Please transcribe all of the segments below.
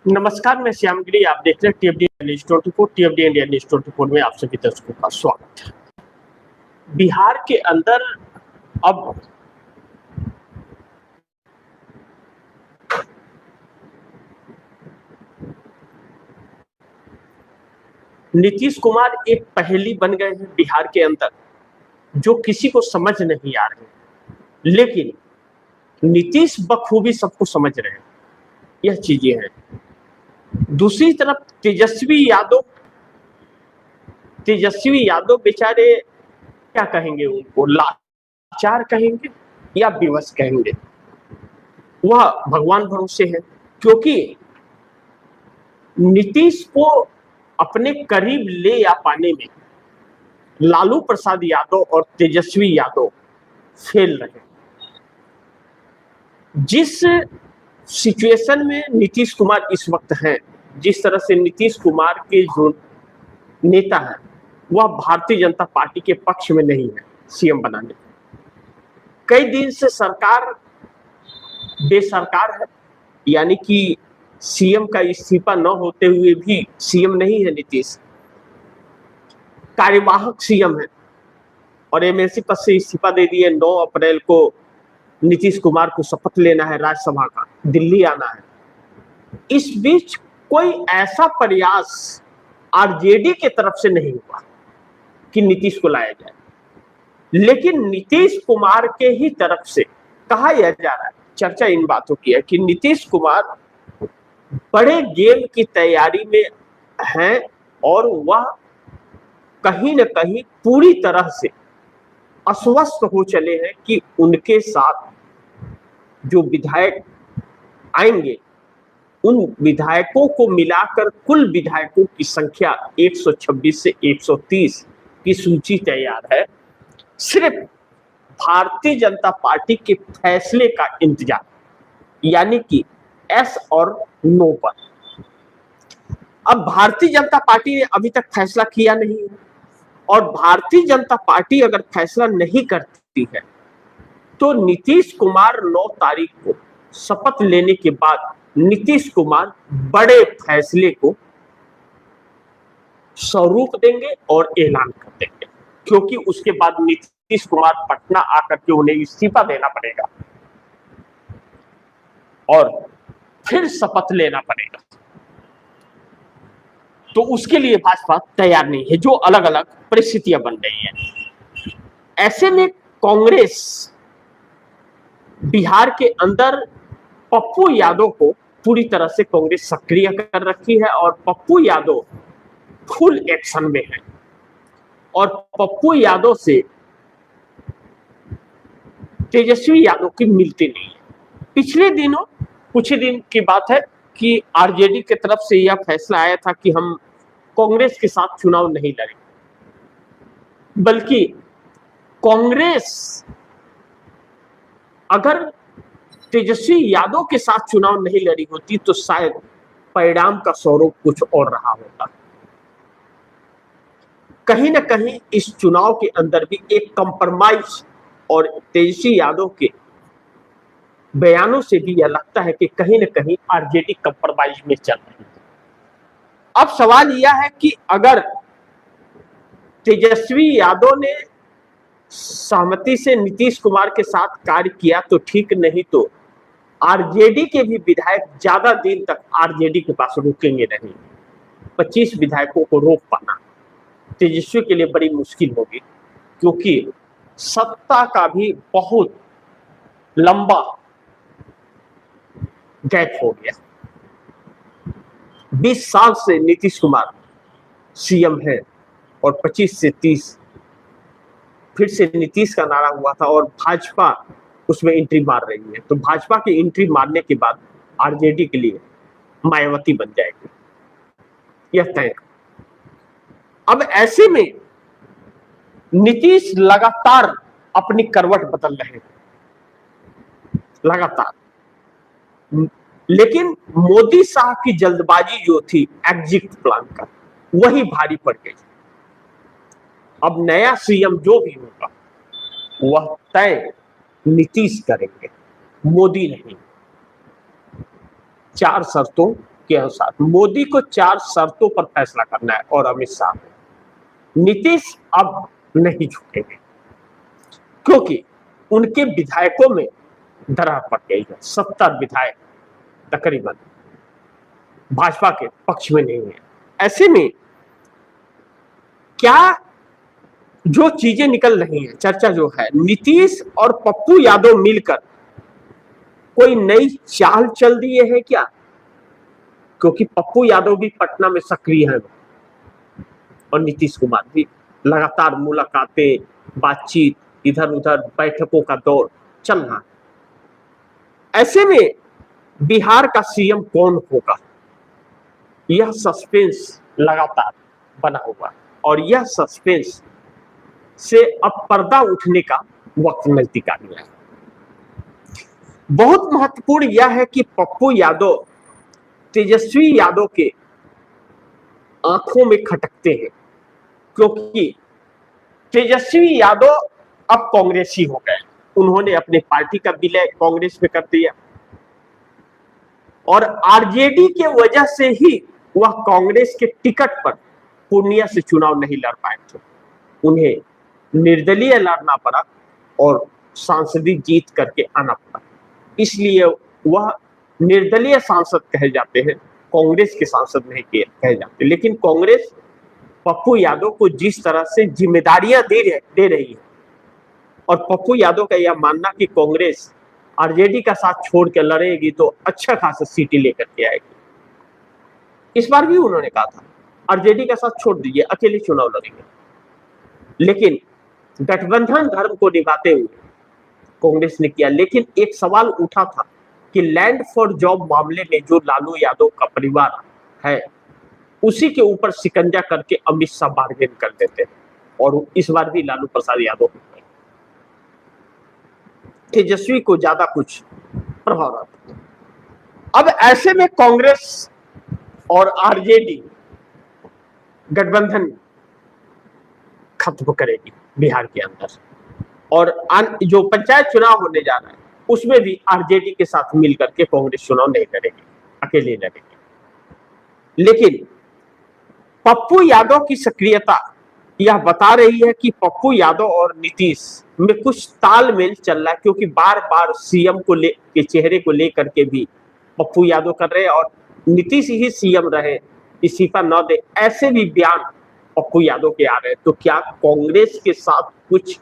नमस्कार, मैं श्यामगिरी। आप देख रहे हैं टीएफडी न्यूज़ 24। टीएफडी इंडिया न्यूज़ 24 में आप सभी दर्शकों का स्वागत है। बिहार के अंदर अब नीतीश कुमार एक पहेली बन गए हैं बिहार के अंदर, जो किसी को समझ नहीं आ रहे। लेकिन नीतीश बखूबी सबको समझ रहे हैं। यह चीजें हैं। दूसरी तरफ तेजस्वी यादव बेचारे क्या कहेंगे, उनको लाचार कहेंगे या विवश कहेंगे, वह भगवान भरोसे है। क्योंकि नीतीश को अपने करीब ले आ पाने में लालू प्रसाद यादव और तेजस्वी यादव फेल रहे। जिस सिचुएशन में नीतीश कुमार इस वक्त हैं, जिस तरह से नीतीश कुमार के जो नेता है वह भारतीय जनता पार्टी के पक्ष में नहीं है सीएम बनाने। कई दिन से सरकार बेसरकार है, यानी कि सीएम का इस्तीफा न होते हुए भी सीएम नहीं है नीतीश, कार्यवाहक सीएम है और एमएलसी पद से इस्तीफा दे दिए। 9 अप्रैल को नीतीश कुमार को शपथ लेना है राज्यसभा का, दिल्ली आना है। इस बीच कोई ऐसा प्रयास आरजेडी के तरफ से नहीं हुआ कि नीतीश को लाया जाए, लेकिन नीतीश कुमार के ही तरफ से कहा यह जा रहा है, चर्चा इन बातों की है कि नीतीश कुमार बड़े गेम की तैयारी में हैं और वह कहीं न कहीं पूरी तरह से अस्वस्थ हो चले हैं कि उनके साथ जो विधायक आएंगे, उन विधायकों को मिलाकर कुल विधायकों की संख्या 126 से 130 की सूची तैयार है। सिर्फ भारतीय जनता पार्टी के फैसले का इंतजार, यानी कि एस और नो पर। अब भारतीय जनता पार्टी ने अभी तक फैसला किया नहीं है और भारतीय जनता पार्टी अगर फैसला नहीं करती है तो नीतीश कुमार 9 तारीख को शपथ लेने के बाद नीतीश कुमार बड़े फैसले को स्वरूप देंगे और ऐलान कर देंगे, क्योंकि उसके बाद नीतीश कुमार पटना आकर के उन्हें इस्तीफा देना पड़ेगा और फिर शपथ लेना पड़ेगा। तो उसके लिए भाजपा तैयार नहीं है, जो अलग अलग परिस्थितियां बन रही हैं। ऐसे में कांग्रेस बिहार के अंदर पप्पू यादव को पूरी तरह से कांग्रेस सक्रिय कर रखी है और पप्पू यादव फुल एक्शन में है और पप्पू यादव से तेजस्वी यादव की मिलती नहीं है। पिछले दिनों कुछ ही दिन की बात है कि आरजेडी की तरफ से यह फैसला आया था कि हम कांग्रेस के साथ चुनाव नहीं लड़ेंगे, बल्कि कांग्रेस अगर तेजस्वी यादव के साथ चुनाव नहीं लड़ी होती तो शायद परिणाम का स्वरूप कुछ और रहा होता। कहीं ना कहीं इस चुनाव के अंदर भी एक कंप्रोमाइज, और तेजस्वी यादव के बयानों से भी यह लगता है कि कहीं ना कहीं आरजेडी कंप्रोमाइज में चल रही है। अब सवाल यह है कि अगर तेजस्वी यादव ने सहमति से नीतीश कुमार के साथ कार्य किया तो ठीक, नहीं तो आरजेडी के भी विधायक ज्यादा दिन तक आरजेडी के पास रुकेंगे नहीं। 25 विधायकों को रोक पाना तेजस्वी के लिए बड़ी मुश्किल होगी, क्योंकि सत्ता का भी बहुत लंबा गैप हो गया। 20 साल से नीतीश कुमार सीएम है और 25 से 30 फिर से नीतीश का नारा हुआ था और भाजपा उसमें एंट्री मार रही है। तो भाजपा की एंट्री मारने के बाद आरजेडी के लिए मायावती बन जाएगी, यह तय। अब ऐसे में नीतीश लगातार अपनी करवट बदल रहे हैं, लगातार। लेकिन मोदी साहब की जल्दबाजी जो थी एग्जिट प्लान का, वही भारी पड़ गई। अब नया सीएम जो भी होगा वह तय नीतीश करेंगे, मोदी नहीं। 4 शर्तों के अनुसार मोदी को 4 शर्तों पर फैसला करना है और अमित शाह नीतीश अब नहीं झुकेंगे, क्योंकि उनके विधायकों में दरार पड़ गई है। 70 विधायक तकरीबन भाजपा के पक्ष में नहीं है। ऐसे में क्या जो चीजें निकल रही हैं, चर्चा जो है, नीतीश और पप्पू यादव मिलकर कोई नई चाल चल दिए है क्या? क्योंकि पप्पू यादव भी पटना में सक्रिय है और नीतीश कुमार भी लगातार मुलाकातें, बातचीत, इधर उधर बैठकों का दौर चल रहा है। ऐसे में बिहार का सीएम कौन होगा, यह सस्पेंस लगातार बना हुआ और यह सस्पेंस से अब पर्दा उठने का वक्त नजदीक आ गया है। बहुत महत्वपूर्ण यह है कि पप्पू यादव तेजस्वी यादव के आंखों में खटकते हैं, क्योंकि तेजस्वी यादव अब कांग्रेसी हो गए। उन्होंने अपने पार्टी का विलय कांग्रेस में कर दिया और आरजेडी के वजह से ही वह कांग्रेस के टिकट पर पूर्णिया से चुनाव नहीं लड़ पाए थे। उन्हें निर्दलीय लड़ना पड़ा और सांसदी जीत करके आना पड़ा, इसलिए वह निर्दलीय सांसद कहे जाते हैं, कांग्रेस के सांसद नहीं कहे जाते। लेकिन कांग्रेस पप्पू यादव को जिस तरह से जिम्मेदारियां दे रही है और पप्पू यादव का यह मानना कि कांग्रेस आरजेडी का साथ छोड़ के लड़ेगी तो अच्छा खासा सीटें लेकर के आएगी। इस बार भी उन्होंने कहा था आरजेडी का साथ छोड़ दीजिए, अकेले चुनाव लड़ेंगे। लेकिन गठबंधन धर्म को निभाते हुए कांग्रेस ने किया। लेकिन एक सवाल उठा था कि लैंड फॉर जॉब मामले में जो लालू यादव का परिवार है, उसी के ऊपर शिकंजा करके अमित शाह बार्गेन कर देते हैं और इस बार भी लालू प्रसाद यादव तेजस्वी को ज्यादा कुछ प्रभाव रहता। अब ऐसे में कांग्रेस और आरजेडी गठबंधन खत्म करेगी बिहार के अंदर और जो पंचायत चुनाव होने जा रहा है उसमें भी आरजेडी के साथ मिलकर के कांग्रेस चुनाव नहीं लड़ेगी, अकेले लड़ेगी। लेकिन पप्पू यादव की सक्रियता यह बता रही है कि पप्पू यादव और नीतीश में कुछ तालमेल चल रहा है, क्योंकि बार बार सीएम के चेहरे को लेकर के भी पप्पू यादव कर रहे हैं और नीतीश ही सीएम रहे, इस्तीफा न दे, ऐसे भी बयान पप्पू यादव के आ रहे हैं। तो क्या कांग्रेस के साथ कुछ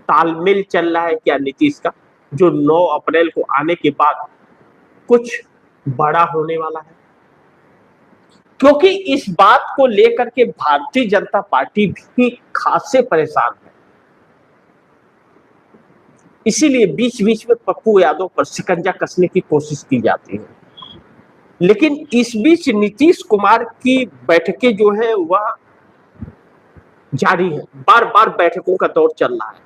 तालमेल चल रहा है क्या नीतीश का, जो 9 अप्रैल को आने के बाद कुछ बड़ा होने वाला है? क्योंकि इस बात को लेकर के भारतीय जनता पार्टी भी खासे परेशान है, इसीलिए बीच बीच में पप्पू यादव पर शिकंजा कसने की कोशिश की जाती है। लेकिन इस बीच नीतीश कुमार की बैठकें जो है वह जारी है, बार बार बैठकों का दौर चल रहा है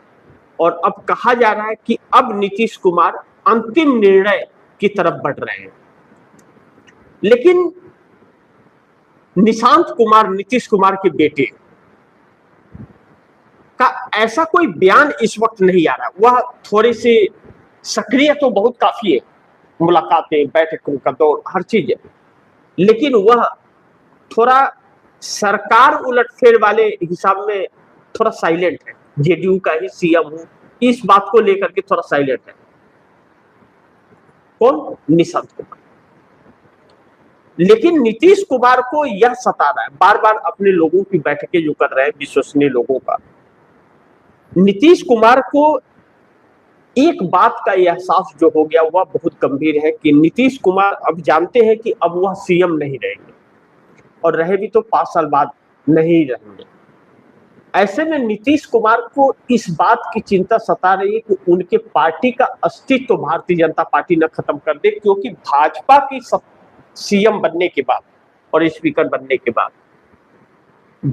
और अब कहा जा रहा है कि अब नीतीश कुमार अंतिम निर्णय की तरफ बढ़ रहे हैं। लेकिन निशांत कुमार, नीतीश कुमार के बेटे का ऐसा कोई बयान इस वक्त नहीं आ रहा। वह थोड़े से सक्रिय तो बहुत काफी है, मुलाकातें, बैठकों का दौर, हर चीज है, लेकिन वह थोड़ा सरकार उलटफेर वाले हिसाब में थोड़ा साइलेंट है। जेडीयू का ही सीएम हूं, इस बात को लेकर के थोड़ा साइलेंट है। कौन? निशांत कुमार। लेकिन नीतीश कुमार को यह सता रहा है, बार बार अपने लोगों की बैठकें जो कर रहे हैं, विश्वसनीय लोगों का, नीतीश कुमार को एक बात का एहसास जो हो गया वह बहुत गंभीर है कि नीतीश कुमार अब जानते हैं कि अब वह सीएम नहीं रहेंगे और रहे भी तो 5 साल बाद नहीं रहेंगे। ऐसे में नीतीश कुमार को इस बात की चिंता सता रही है कि उनके पार्टी का अस्तित्व तो भारतीय जनता पार्टी न खत्म कर दे, क्योंकि भाजपा की सीएम बनने के बाद और स्पीकर बनने के बाद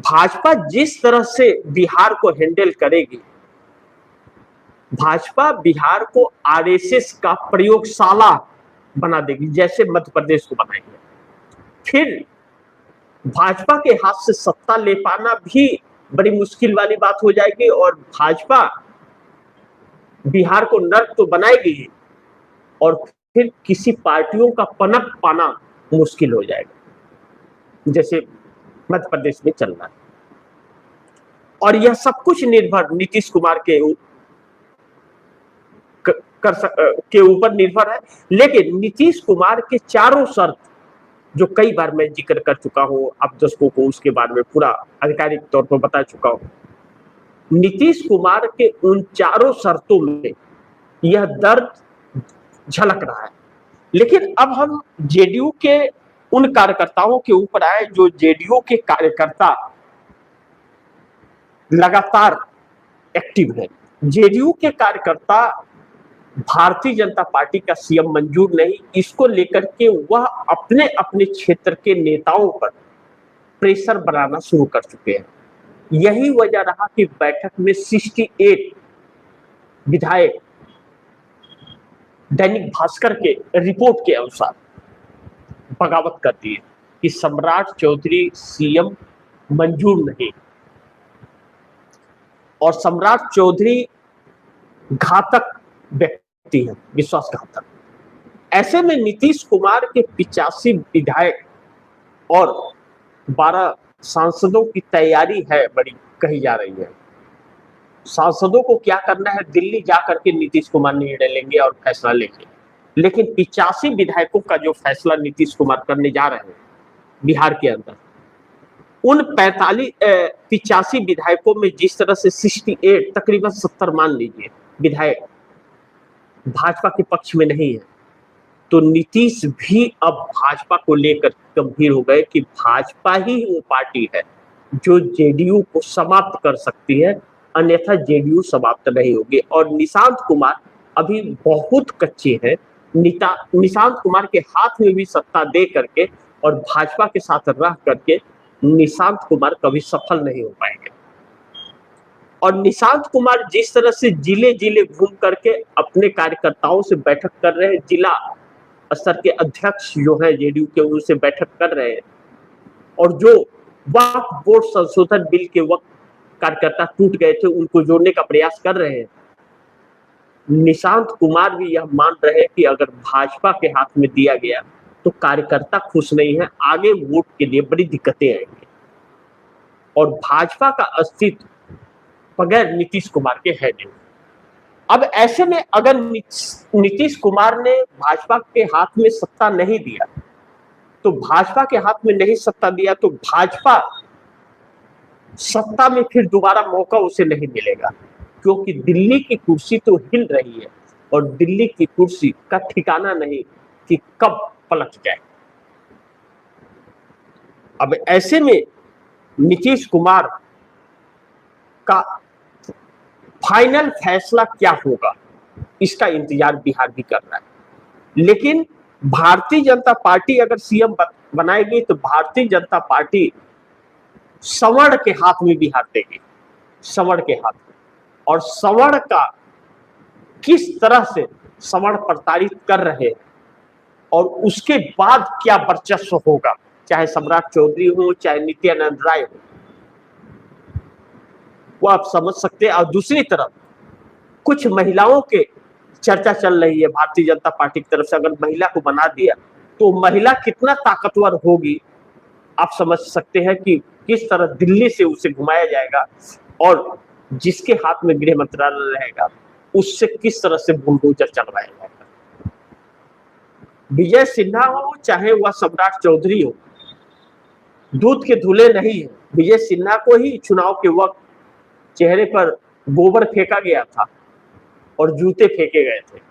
भाजपा जिस तरह से बिहार को हैंडल करेगी, भाजपा बिहार को आरएसएस का प्रयोगशाला बना देगी, जैसे मध्य प्रदेश को बनाएंगे। फिर भाजपा के हाथ से सत्ता ले पाना भी बड़ी मुश्किल वाली बात हो जाएगी और भाजपा बिहार को नर्क तो बनाएगी और फिर किसी पार्टियों का पनप पाना मुश्किल हो जाएगा, जैसे मध्य प्रदेश में चल रहा है। और यह सब कुछ निर्भर नीतीश कुमार के ऊपर निर्भर है। लेकिन नीतीश कुमार के चारों शर्त, जो कई बार मैं जिक्र कर चुका हूं, आप दर्शकों को उसके बारे में पूरा आधिकारिक तौर पर बता चुका हूं, नीतीश कुमार के उन चारों शर्तों में यह दर्द झलक रहा है। लेकिन अब हम जेडीयू के उन कार्यकर्ताओं के ऊपर आए, जो जेडीयू के कार्यकर्ता लगातार एक्टिव है। जेडीयू के कार्यकर्ता भारतीय जनता पार्टी का सीएम मंजूर नहीं, इसको लेकर के वह अपने अपने क्षेत्र के नेताओं पर प्रेशर बनाना शुरू कर चुके हैं। यही वजह रहा कि बैठक में 68 विधायक दैनिक भास्कर के रिपोर्ट के अनुसार बगावत कर दिए कि सम्राट चौधरी सीएम मंजूर नहीं, और सम्राट चौधरी घातक व्यक्ति है, विश्वासघातक। ऐसे में नीतीश कुमार के 85 विधायक और 12 सांसदों की तैयारी है, बड़ी कही जा रही है। सांसदों को क्या करना है, दिल्ली जाकर के नीतीश कुमार निर्णय लेंगे और फैसला लेंगे। लेकिन 85 विधायकों का जो फैसला नीतीश कुमार करने जा रहे हैं बिहार के अंदर, उन 85 विधायकों में जिस तरह से 68 तकरीबन 70 मान लीजिए विधायक भाजपा के पक्ष में नहीं है, तो नीतीश भी अब भाजपा को लेकर गंभीर हो गए कि भाजपा ही वो पार्टी है जो जेडीयू को समाप्त कर सकती है, अन्यथा जेडीयू समाप्त नहीं होगी। और निशांत कुमार अभी बहुत कच्चे हैं। निशांत कुमार के हाथ में भी सत्ता दे करके और भाजपा के साथ रह करके निशांत कुमार कभी सफल नहीं हो पाएंगे। और निशांत कुमार जिस तरह से जिले जिले घूम करके अपने कार्यकर्ताओं से बैठक कर रहे हैं, जिला स्तर के अध्यक्ष जो है जेडीयू के, उनसे बैठक कर रहे हैं, और जो वक्फ बोर्ड संशोधन बिल के वक्त कार्यकर्ता टूट गए थे उनको जोड़ने का प्रयास कर रहे हैं। निशांत कुमार भी यह मान रहे हैं कि अगर भाजपा के हाथ में दिया गया तो कार्यकर्ता खुश नहीं है, आगे वोट के लिए बड़ी दिक्कतें आएंगी, और भाजपा का अस्तित्व बगैर नीतीश कुमार के है नहीं। अब ऐसे में अगर नीतीश कुमार ने भाजपा के हाथ में सत्ता नहीं दिया, तो भाजपा के हाथ में नहीं सत्ता दिया तो भाजपा सत्ता में फिर दोबारा मौका उसे नहीं मिलेगा, क्योंकि दिल्ली की कुर्सी तो हिल रही है और दिल्ली की कुर्सी का ठिकाना नहीं कि कब पलट जाए। अब ऐसे में नीतीश कुमार का फाइनल फैसला क्या होगा, इसका इंतजार बिहार भी कर रहा है। लेकिन भारतीय जनता पार्टी अगर सीएम बनाएगी तो भारतीय जनता पार्टी सवर्ण के हाथ में बिहार देगी, सवर्ण के हाथ में। और सवर्ण का किस तरह से सवर्ण प्रताड़ित कर रहे हैं और उसके बाद क्या वर्चस्व होगा, चाहे सम्राट चौधरी हो चाहे नित्यानंद राय हो, वो आप समझ सकते हैं। और दूसरी तरफ कुछ महिलाओं के चर्चा चल रही है भारतीय जनता पार्टी की तरफ से, अगर महिला को बना दिया तो महिला कितना ताकतवर होगी, आप समझ सकते हैं कि किस तरह दिल्ली से उसे घुमाया जाएगा, और जिसके हाथ में गृह मंत्रालय रहेगा उससे किस तरह से बुलडोजर चलवाया जाएगा। विजय सिन्हा हो चाहे वह सम्राट चौधरी हो, दूध के धुले नहीं है। विजय सिन्हा को ही चुनाव के वक्त चेहरे पर गोबर फेंका गया था और जूते फेंके गए थे।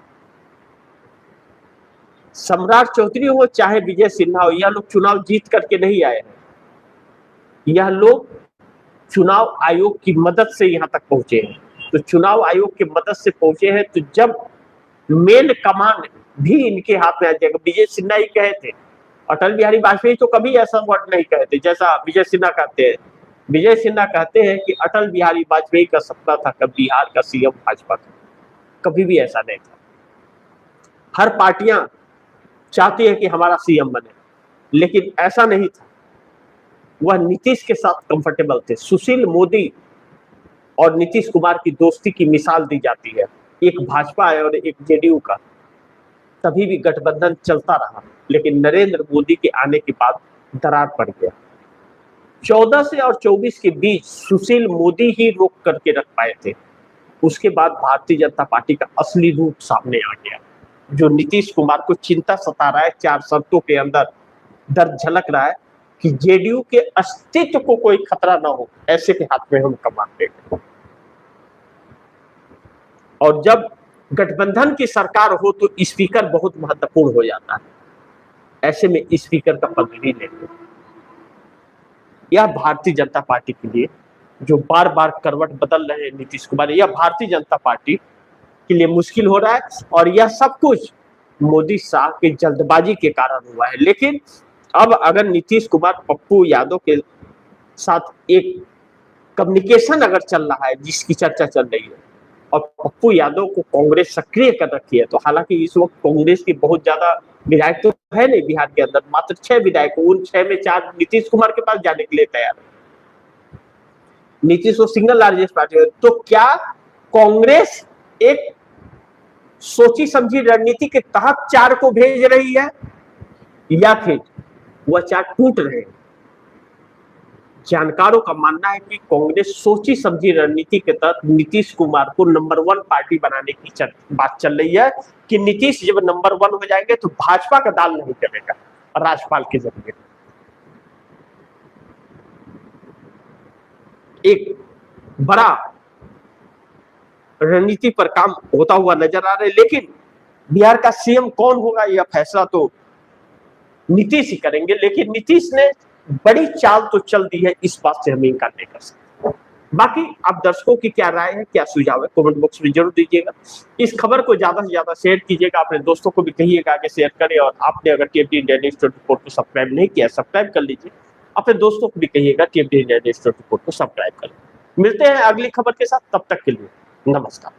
सम्राट चौधरी हो चाहे विजय सिन्हा हो, यह लोग चुनाव जीत करके नहीं आए हैं, यह लोग चुनाव आयोग की मदद से यहां तक पहुंचे हैं। तो चुनाव आयोग की मदद से पहुंचे हैं, तो जब मेन कमान भी इनके हाथ में आ जाएगा। विजय सिन्हा ही कहे थे, अटल बिहारी वाजपेयी तो कभी ऐसा वर्ड नहीं कहते जैसा विजय सिन्हा कहते हैं। विजय सिन्हा कहते हैं कि अटल बिहारी वाजपेयी का सपना था कि बिहार का सीएम भाजपा था, कभी भी ऐसा नहीं था। हर पार्टियां चाहती है कि हमारा सीएम बने, लेकिन ऐसा नहीं था। वह नीतीश के साथ कंफर्टेबल थे। सुशील मोदी और नीतीश कुमार की दोस्ती की मिसाल दी जाती है, एक भाजपा है और एक जेडीयू का। तभी भी गठबंधन चलता रहा, लेकिन नरेंद्र मोदी के आने के बाद दरार पड़ गया। 14 से और 24 के बीच सुशील मोदी ही रोक करके रख पाए थे। उसके बाद भारतीय जनता पार्टी का असली रूप सामने आ गया, जो नीतीश कुमार को चिंता सता रहा है। 4 शर्तों के अंदर दर्द झलक रहा है कि जेडीयू के अस्तित्व को कोई खतरा ना हो, ऐसे के हाथ में हम कमान देंगे। और जब गठबंधन की सरकार हो तो स्पीकर बहुत महत्वपूर्ण हो जाता है। ऐसे में स्पीकर का पद भी लेंगे। यह भारतीय जनता पार्टी के लिए, जो बार बार करवट बदल रहे हैं नीतीश कुमार, यह भारतीय जनता पार्टी के लिए मुश्किल हो रहा है। और यह सब कुछ मोदी शाह की जल्दबाजी के कारण हुआ है। लेकिन अब अगर नीतीश कुमार पप्पू यादव के साथ एक कम्युनिकेशन अगर चल रहा है, जिसकी चर्चा चल रही है, और पप्पू यादव को कांग्रेस सक्रिय कर रखी है, तो हालांकि इस वक्त कांग्रेस की बहुत ज्यादा विधायक तो है नहीं बिहार के अंदर, मात्र 6 विधायक, उन 6 में 4 नीतीश कुमार के पास जाने के लिए तैयार है। नीतीश वो सिंगल लार्जेस्ट पार्टी है। तो क्या कांग्रेस एक सोची समझी रणनीति के तहत 4 को भेज रही है, या फिर वह 4 टूट रहे हैं? जानकारों का मानना है कि कांग्रेस सोची समझी रणनीति के तहत नीतीश कुमार को नंबर 1 पार्टी बनाने की बात चल रही है कि नीतीश जब नंबर 1 हो जाएंगे तो भाजपा का दाल नहीं चलेगा राज्यपाल के जरिए। एक बड़ा रणनीति पर काम होता हुआ नजर आ रहा है। लेकिन बिहार का सीएम कौन होगा, यह फैसला तो नीतीश ही करेंगे। लेकिन नीतीश ने बड़ी चाल तो चल दी है, इस बात से हम इनकार नहीं कर सकते। बाकी आप दर्शकों की क्या राय है, क्या सुझाव है, कमेंट बॉक्स में जरूर दीजिएगा। इस खबर को ज्यादा से ज्यादा शेयर कीजिएगा, अपने दोस्तों को भी कहिएगा कि शेयर करें। और आपने अगर टीएमटी इंडिया न्यूज़ 24 को सब्सक्राइब नहीं किया, सब्सक्राइब कर लीजिए। अपने दोस्तों को भी कहिएगा टीएमटी इंडिया न्यूज़ 24 को सब्सक्राइब करें। मिलते हैं अगली खबर के साथ, तब तक के लिए नमस्कार।